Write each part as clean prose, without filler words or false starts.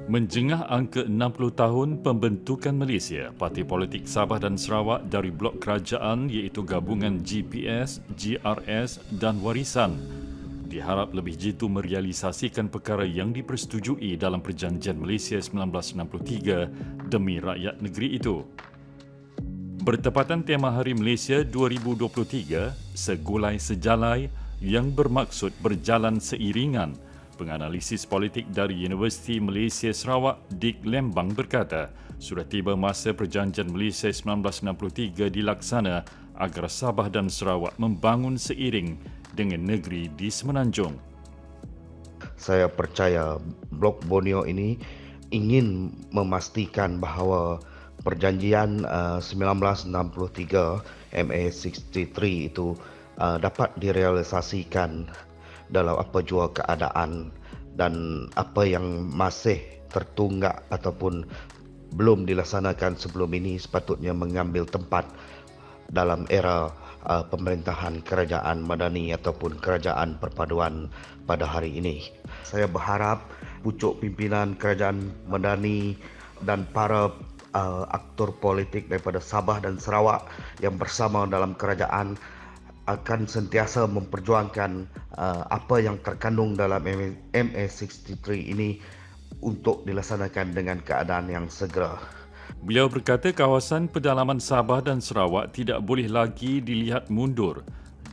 Menjengah angka 60 tahun pembentukan Malaysia, Parti Politik Sabah dan Sarawak dari blok kerajaan iaitu gabungan GPS, GRS dan Warisan diharap lebih jitu merealisasikan perkara yang dipersetujui dalam Perjanjian Malaysia 1963 demi rakyat negeri itu. Bertepatan tema Hari Malaysia 2023, segulai sejalai yang bermaksud berjalan seiringan, penganalisis politik dari Universiti Malaysia Sarawak, Dick Lembang berkata, sudah tiba masa Perjanjian Malaysia 1963 dilaksana agar Sabah dan Sarawak membangun seiring dengan negeri di Semenanjung. Saya percaya Blok Borneo ini ingin memastikan bahawa Perjanjian 1963 MA63 itu dapat direalisasikan dalam apa jua keadaan, dan apa yang masih tertunggak ataupun belum dilaksanakan sebelum ini sepatutnya mengambil tempat dalam era pemerintahan kerajaan madani ataupun kerajaan perpaduan pada hari ini. Saya berharap pucuk pimpinan kerajaan madani dan para aktor politik daripada Sabah dan Sarawak yang bersama dalam kerajaan akan sentiasa memperjuangkan apa yang terkandung dalam MA63 ini untuk dilaksanakan dengan keadaan yang segera. Beliau berkata kawasan pedalaman Sabah dan Sarawak tidak boleh lagi dilihat mundur.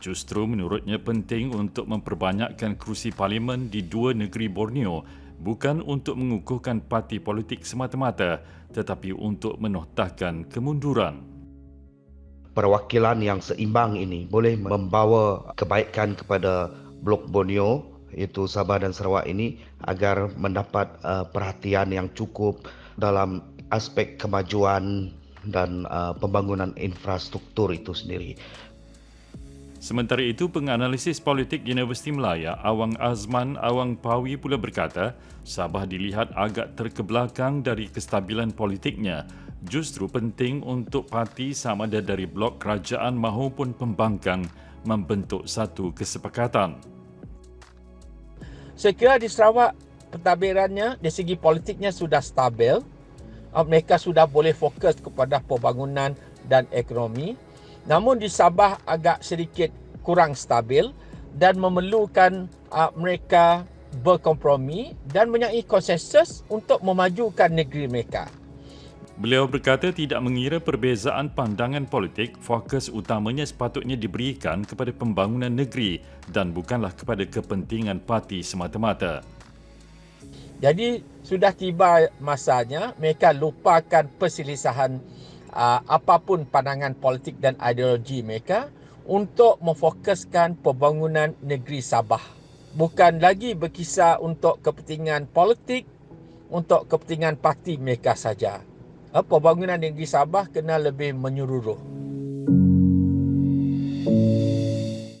Justru menurutnya penting untuk memperbanyakkan kerusi parlimen di dua negeri Borneo, bukan untuk mengukuhkan parti politik semata-mata, tetapi untuk menohtahkan kemunduran. Perwakilan yang seimbang ini boleh membawa kebaikan kepada Blok Borneo, iaitu Sabah dan Sarawak ini, agar mendapat perhatian yang cukup dalam aspek kemajuan dan pembangunan infrastruktur itu sendiri. Sementara itu, penganalisis politik Universiti Melaya, Awang Azman Awang Pawi pula berkata, Sabah dilihat agak terkebelakang dari kestabilan politiknya. Justru penting untuk parti sama ada dari blok kerajaan maupun pembangkang membentuk satu kesepakatan. Saya kira di Sarawak pentadbirannya dari segi politiknya sudah stabil. Mereka sudah boleh fokus kepada pembangunan dan ekonomi. Namun di Sabah agak sedikit kurang stabil dan memerlukan mereka berkompromi dan menyai konsensus untuk memajukan negeri mereka. Beliau berkata tidak mengira perbezaan pandangan politik, fokus utamanya sepatutnya diberikan kepada pembangunan negeri dan bukanlah kepada kepentingan parti semata-mata. Jadi sudah tiba masanya mereka lupakan perselisihan apapun pandangan politik dan ideologi mereka untuk memfokuskan pembangunan negeri Sabah. Bukan lagi berkisar untuk kepentingan politik, untuk kepentingan parti mereka saja. Pembangunan negeri Sabah kena lebih menyeluruh.